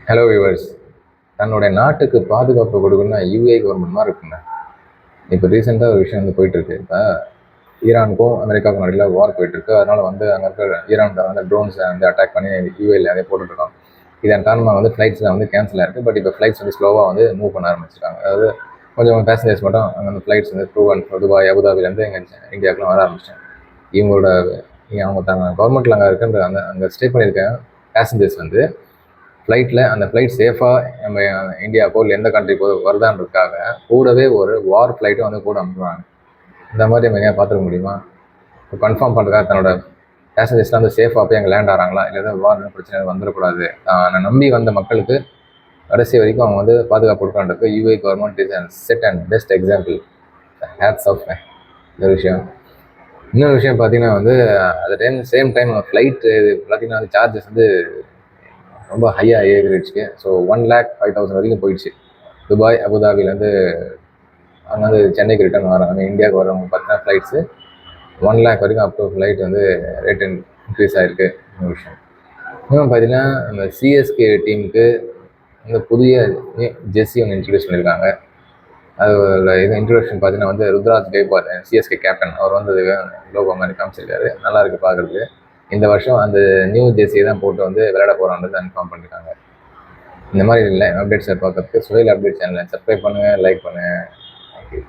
Hello viewers. தன்னுடைய நாட்டுக்கு பாதுகாப்பு கொடுக்கணும்னா யூஏ கவர்மெண்ட் மாதிரி இருக்குங்க. இப்போ ரீசெண்டாக ஒரு விஷயம் வந்து போயிட்டுருக்கு. இப்போ ஈரானுக்கும் அமெரிக்காவுக்கும் நடுவில் வார் போயிட்டுருக்கு. அதனால் வந்து அங்கே இருக்கிற ஈரானில் வந்து ட்ரோன்ஸை வந்து அட்டாக் பண்ணி யூஏல அதே போட்டுட்ருக்கோம். இதன் காரணமாக வந்து ஃப்ளைட்ஸில் வந்து கேன்சல் ஆயிருக்கு. பட் இப்போ ஃப்ளைட்ஸ் வந்து ஸ்லோவாக வந்து மூவ் பண்ண ஆரம்பிச்சிருக்காங்க. அதாவது கொஞ்சம் பேசஞ்சர்ஸ் மட்டும் அங்கே வந்து ஃப்ளைட்ஸ் வந்து துபாய் அபுதாபிலேருந்து எங்கள் இந்தியாவுக்குலாம் வர ஆரம்பிச்சிட்டாங்க. இவங்களோட அவங்க கவர்மெண்ட்டில் அங்கே இருக்கின்ற அங்கே ஸ்டே பண்ணியிருக்க பேசஞ்சர்ஸ் வந்து ஃப்ளைட்டில் அந்த ஃப்ளைட் சேஃபாக நம்ம இந்தியாவுக்கோ இல்லை எந்த கண்ட்ரிக்கோ வருதான்றதுக்காக கூடவே ஒரு வார் ஃப்ளைட்டும் வந்து கூட அனுப்புவாங்க. இந்த மாதிரி நம்ம எங்கேயா பார்த்துக்க முடியுமா? இப்போ கன்ஃபார்ம் பண்ணுறதுக்காக தன்னோட பேசஞ்சர்ஸ்லாம் வந்து சேஃபாக போய் அங்கே லேண்ட் ஆகிறாங்களா, இல்லை ஏதாவது வார் பிரச்சனை வந்துடக்கூடாது, நான் நம்பி வந்த மக்களுக்கு கடைசி வரைக்கும் அவங்க வந்து பாதுகாப்பு கொடுக்கறதுக்கு UAE government is and set and best example. Hats off இந்த விஷயம். இன்னொரு விஷயம் பார்த்தீங்கன்னா வந்து அது சேம் டைம் ஃப்ளைட்டு பார்த்தீங்கன்னா வந்து சார்ஜஸ் வந்து ரொம்ப ஹையாக ஏறிடுச்சு. ஸோ 1,05,000 வரைக்கும் போயிடுச்சு. துபாய் அபுதாபிலேருந்து அங்கே வந்து சென்னைக்கு ரிட்டர்ன் வராங்க, இந்தியாவுக்கு வரவங்க பார்த்தீங்கன்னா ஃப்ளைட்ஸு 1 lakh வரைக்கும் அப் டு ஃப்ளைட் வந்து ரேட் இன்க்ரீஸ் ஆகிருக்கு. ஒரு விஷயம் இன்னும் பார்த்தீங்கன்னா நம்ம சிஎஸ்கே டீமுக்கு இந்த புதிய ஜெர்சி ஒன்று இன்ட்ரடியூஸ் பண்ணியிருக்காங்க. அதோட இது இன்ட்ரடக்ஷன் பார்த்தீங்கன்னா வந்து ருத்ராஜ் கெய்க்வாட் சிஎஸ்கே கேப்டன் அவர் வந்து லோகோ மாதிரி காமிச்சிருக்காரு. நல்லா இருக்குது பார்க்குறதுக்கு. இந்த வருஷம் அந்த நியூ ஜெர்சியை தான் போட்டு வந்து விளையாட போகிறான்றது இன்ஃபார்ம் பண்ணியிருக்காங்க. இந்த மாதிரி இல்லை அப்டேட்ஸை பார்க்கறதுக்கு சுஹைல் அப்டேட் சேனலை சப்ஸ்கிரைப் பண்ணுங்கள், லைக் பண்ணுங்கள். தேங்க்யூ.